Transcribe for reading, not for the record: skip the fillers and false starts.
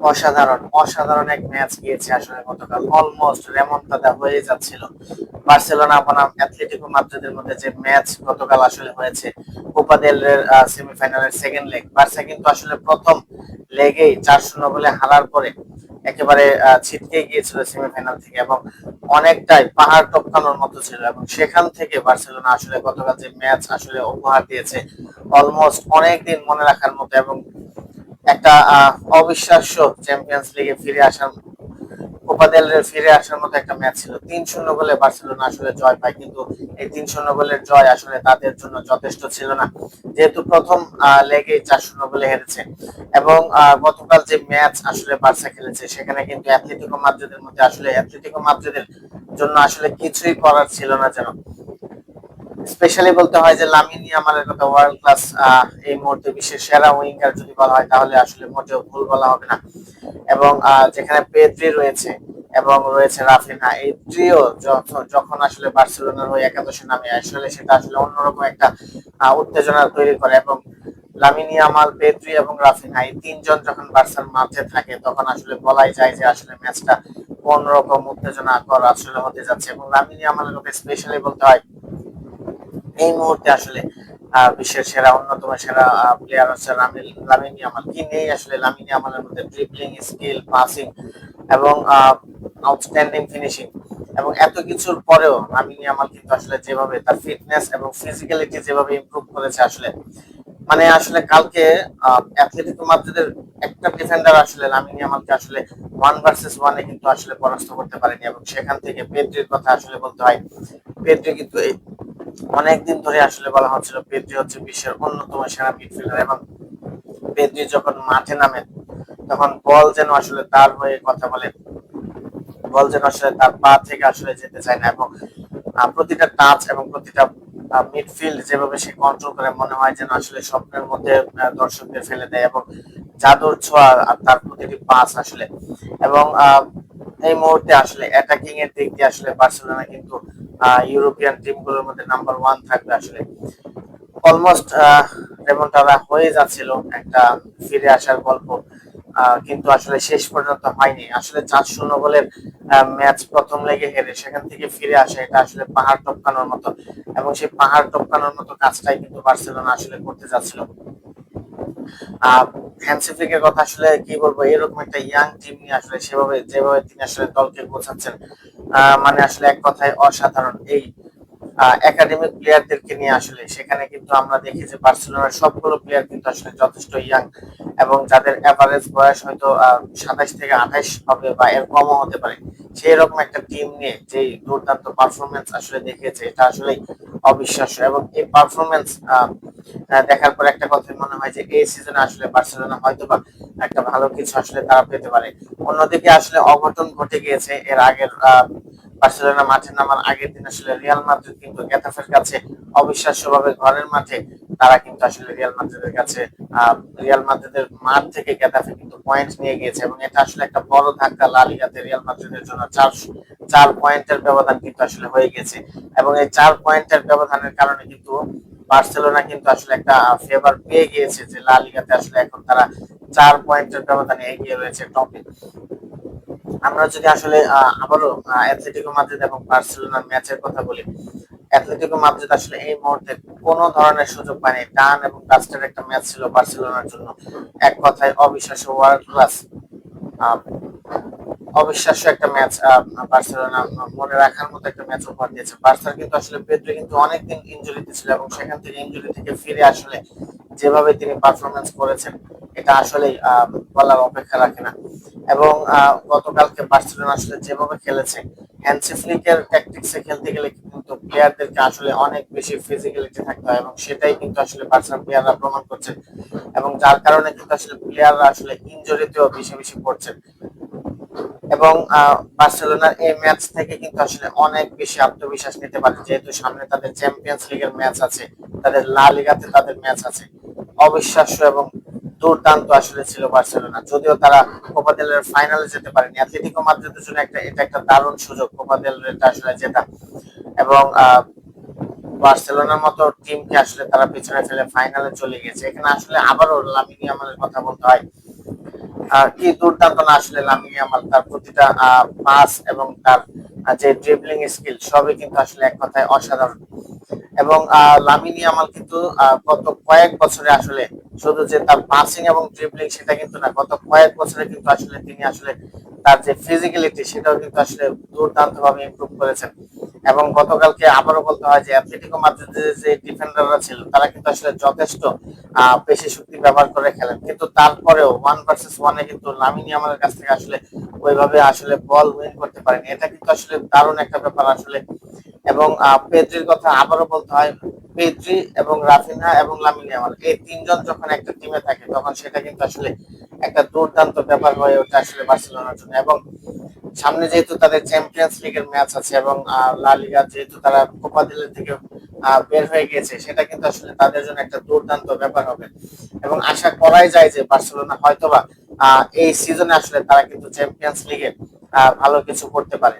অসাধারণ অসাধারণ এক ম্যাচ গিয়েছে আসলে গতকাল। অলমোস্ট রেমন্টাদা হয়ে যাচ্ছিল বার্সেলোনা বনাম অ্যাথলেটিকো মাদ্রিদের মধ্যে যে ম্যাচ গতকাল আসলে হয়েছে কোপা দেল রের সেমিফাইনালের সেকেন্ড লেগ। বার্সা কিন্তু আসলে প্রথম লেগেই 4-0 বলে হারার পরে একেবারে ছিটকে গিয়েছিল সেমিফাইনাল থেকে, এবং অনেকটাই পাহাড় টপকানোর মতো ছিল। এবং সেখান থেকে বার্সেলোনা আসলে গতকাল যে ম্যাচ আসলে উপহার দিয়েছে, অলমোস্ট অনেকদিন মনে রাখার মতো এবং একটা অবিশ্বাস্য চ্যাম্পিয়ন্স লিগে ফিরে আসার, কোপা দেল রে ফিরে আসার মতো একটা ম্যাচ ছিল। 3-0 গোলে বার্সেলোনা আসলে জয় পায়, কিন্তু এই 3-0 গোলের জয় আসলে তাদের জন্য যথেষ্ট ছিল না, যেহেতু প্রথম লেগে 4-0 গোলে হেরেছে। এবং গতকাল যে ম্যাচ আসলে বার্সা খেলেছে সেখানে কিন্তু অ্যাথলেটিকো মাদ্রিদের মধ্যে আসলে অ্যাথলেটিকো মাদ্রিদের জন্য আসলে কিছুই করার ছিল না যেন। স্পেশালি বলতে হয় যে লামিন ইয়ামালের কথা, ওয়ার্ল্ড ক্লাস এই মুহূর্তে বিশ্বের সেরা উইঙ্গার যদি বলা হয় তাহলে আসলে মোটেও ভুল বলা হবে না। এবং যেখানে পেদ্রি রয়েছে এবং রয়েছে রাফিনা, এই ট্রিও যখন আসলে বার্সেলোনার হয়ে একাদশে নামে আসলে সেটা আসলে অন্যরকম একটা উত্তেজনা তৈরি করে। এবং লামিন ইয়ামাল, পেদ্রি এবং রাফিনা এই তিনজন যখন বার্সার মাঠে থাকে তখন আসলে বলাই যায় যে আসলে ম্যাচটা কোন রকম উত্তেজনাকর আসলে হতে যাচ্ছে। এবং লামিন ইয়ামালের কথা স্পেশালি বলতে হয়, এই মুহূর্তে আসলে বিশ্বের সেরা অন্যতম সেরা প্লেয়ার হচ্ছে লামিন ইয়ামাল। কি নেই আসলে লামিন ইয়ামালের মধ্যে? ড্রিবলিং স্কিল, পাসিং এবং আউটস্ট্যান্ডিং ফিনিশিং। এবং এত কিছুর পরেও লামিন ইয়ামাল কিন্তু আসলে যেভাবে তার ফিটনেস এবং ফিজিক্যালিটি যেভাবে ইমপ্রুভ করেছে, আসলে মানে আসলে কালকে অ্যাথলেটিকো মাদ্রিদের একটা ডিফেন্ডার আসলে লামিন ইয়ামালকে আসলে 1 ভার্সেস 1 কিন্তু আসলে পরাস্ত করতে পারেনি। এবং সেখান থেকে পেদ্রির কথা আসলে বলতে হয়, পেদ্রি কিন্তু অনেকদিন ধরে আসলে বলা হচ্ছিল পেদ্রি হচ্ছে বিশ্বের অন্যতম সেরা মিডফিল্ডার। এবং পেদ্রি যখন মাঠে নামে তখন বল যেন আসলে তার হয়ে কথা বলে, বল যেন আসলে তার পা থেকে আসলে যেতে চায় না। এবং প্রতিটা টাচ এবং প্রতিটা মিডফিল্ড যেভাবে সে কন্ট্রোল করে, মনে হয় যেন আসলে স্বপ্নের মধ্যে দর্শকদের ফেলে দেয়। এবং জাদুর ছোঁয়া আর তার প্রতিটি পাস আসলে। এবং এই মুহূর্তে আসলে অ্যাটাকিং এর দিক দিয়ে আসলে বার্সেলোনা কিন্তু ইউরোপিয়ান টিমগুলোর মধ্যে নাম্বার 1 থাকবে আসলে। অলমোস্ট রেমন্টাদা হয়ে যাচ্ছিল একটা ফিরে আসার গল্প, কিন্তু আসলে শেষ পর্যন্ত হয়নি। আসলে 4-0 গোলের ম্যাচ প্রথম লেগে হেরে সেখান থেকে ফিরে আসে, এটা আসলে পাহাড় টপকানোর মতো। এবং সেই পাহাড় টপকানোর মতো কাজটাই কিন্তু বার্সেলোনা আসলে করতে যাচ্ছিল। হ্যান্সি ফ্লিকের কথা আসলে কি বলবো, এরকম একটা ইয়াং টিম নিয়ে আসলে সেভাবে যেভাবে তিনি আসলে দলকে গোছাচ্ছেন, মানে আসলে এক কথায় অসাধারণ। এই একাডেমিক প্লেয়ারদেরকে নিয়ে আসলে সেখানে কিন্তু আমরা দেখি যে বার্সেলোনার সবগুলো প্লেয়ার কিন্তু আসলে যথেষ্ট ইয়াং, এবং যাদের এভারেজ বয়স হয়তো 27 থেকে 28 হবে বা এর কমও হতে পারে। সেই রকম একটা টিম নিয়ে যে দুর্দান্ত পারফরমেন্স আসলে দেখিয়েছে, এটা আসলে অবিশ্বাস্য। এবং এই পারফরমেন্স দেখার পর একটা কথা মনে হয় যে এই সিজনে আসলে বার্সেলোনা হয়তোবা একটা ভালো কিছু আসলে তারা পেতে পারে। অন্যদিকে আসলে অঘটন ঘটে গিয়েছে এর আগের বার্সেলোনা মাঠে নামার আগের দিন আসলে রিয়াল মাদ্রিদ কিন্তু গেতাফের কাছে অবিশ্বাস্যভাবে ঘরের মাঠে তারা কিন্তু আসলে রিয়াল মাদ্রিদের কাছে রিয়াল মাদ্রিদের মাঠ থেকে গেতাফে কিন্তু পয়েন্ট নিয়ে গিয়েছে। এবং এটা আসলে একটা বড় ধাক্কা লা লিগাতে রিয়াল মাদ্রিদের জন্য। 4 পয়েন্টের ব্যবধান কিন্তু আসলে হয়ে গেছে। এবং এই 4 পয়েন্টের ব্যবধানের কারণে কিন্তু বার্সেলোনা কিন্তু আসলে একটা ফেভার পেয়ে গিয়েছে যে লা লিগাতে আসলে এখন তারা 4 পয়েন্টের ব্যবধানে এগিয়ে রয়েছে টপে। আমরা যদি আসলে আবারও অ্যাথলেটিকো মাদ্রিদ এবং বার্সেলোনার ম্যাচের কথা বলি, অ্যাথলেটিকো মাদ্রিদ আসলে এই মুহূর্তে কোনো ধরনের সুযোগ পায়নি। টান এবং ডাস্টের একটা ম্যাচ ছিল বার্সেলোনার জন্য, এক কথায় অবিশ্বাস্য, ওয়ার্ল্ড ক্লাস, অবিশ্বাস্য একটা ম্যাচ। বার্সেলোনা মনে রাখার মতো একটা ম্যাচ উপহার দিয়েছে। বার্সার কিন্তু আসলে পেদ্রি কিন্তু অনেকদিন ইনজুরিতে ছিল, এবং সেখান থেকে ইনজুরি থেকে ফিরে আসলে যেভাবে তিনি পারফরমেন্স করেছেন, এটা আসলে বলার অপেক্ষা রাখে না। এবং গতকালকে বার্সেলোনা আসলে যেভাবে খেলেছে, হ্যান্সি ফ্লিকের ট্যাকটিক্সে খেলতে গেলে কিন্তু প্লেয়ারদেরকে আসলে অনেক বেশি ফিজিক্যালিটি থাকতে হয়, এবং সেটাই কিন্তু আসলে বার্সার প্লেয়াররা প্রমাণ করছে। এবং যার কারণে কিন্তু আসলে প্লেয়াররা আসলে ইনজুরিতেও বেশি বেশি পড়ছেন। এবং বার্সেলোনার এই ম্যাচ থেকে কিন্তু আসলে অনেক বেশি আত্মবিশ্বাস নিতে পারে, যেহেতু সামনে তাদের চ্যাম্পিয়ন্স লিগের ম্যাচ আছে, তাদের লা লিগাতে তাদের ম্যাচ আছে। অবিশ্বাস্য এবং দুর্দান্ত আসলে ছিল বার্সেলোনা, যদিও তারা কোপা দেল রের ফাইনালে যেতে পারেনি। অ্যাথলেটিকো মাদ্রিদের জন্য এটা একটা দারুণ সুযোগ কোপা দেল রেটা আসলে জেতা। এবং বার্সেলোনার মতো টিমকে আসলে তারা পিছনে ফেলে ফাইনালে চলে গেছে। এখানে আসলে আবারও লামিন ইয়ামালের কথা বলতে হয়। কি দুর্দান্ত না আসলে লামিন ইয়ামাল, তার প্রতিটা পাস এবং তার যে ড্রিবলিং স্কিল সবই কিন্তু আসলে এক কথায় অসাধারণ। এবং লামিন ইয়ামাল কিন্তু গত কয়েক বছরে আসলে শুধু যে তার পাসিং এবং ড্রিবলিং সেটা কিন্তু না, গত কয়েক বছরে কিন্তু আসলে তিনি আসলে তার যে ফিজিক্যালিটি সেটাও কিন্তু আসলে দুর্দান্ত ভাবে ইমপ্রুভ করেছেন। এবং গতকালকে আবারও বলতে হয় যে অ্যাটলেটিকো মাদ্রিদের যে ডিফেন্ডাররা ছিল তারা কিন্তু আসলে যথেষ্ট পেশি শক্তি ব্যবহার করে খেলেন, কিন্তু তারপরেও 1 ভার্সেস 1 কিন্তু লামিন ইয়ামালের কাছ থেকে আসলে ওইভাবে আসলে বল উইন করতে পারেনি। এটা কিন্তু আসলে দারুণ একটা ব্যাপার আসলে। এবং পেদ্রির কথা আবারও বলতে হয়, পেদ্রি এবং রাফিনহা এবং লামিন ইয়ামাল এই তিনজন যখন একটা টিমে থাকে তখন সেটা কিন্তু আসলে একটা দুর্দান্ত ব্যাপার হয়ে ওঠে আসলে বার্সেলোনার জন্য। এবং সামনে যেহেতু তাদের চ্যাম্পিয়ন্স লিগের ম্যাচ আছে এবং লা লিগা যেহেতু তারা কোপা দেল রে থেকে বের হয়ে গিয়েছে, সেটা কিন্তু আসলে তাদের জন্য একটা দুর্দান্ত ব্যাপার হবে। এবং আশা করাই যায় যে বার্সেলোনা হয়তোবা এই সিজনে আসলে তারা কিন্তু চ্যাম্পিয়ন্স লিগে ভালো কিছু করতে পারে।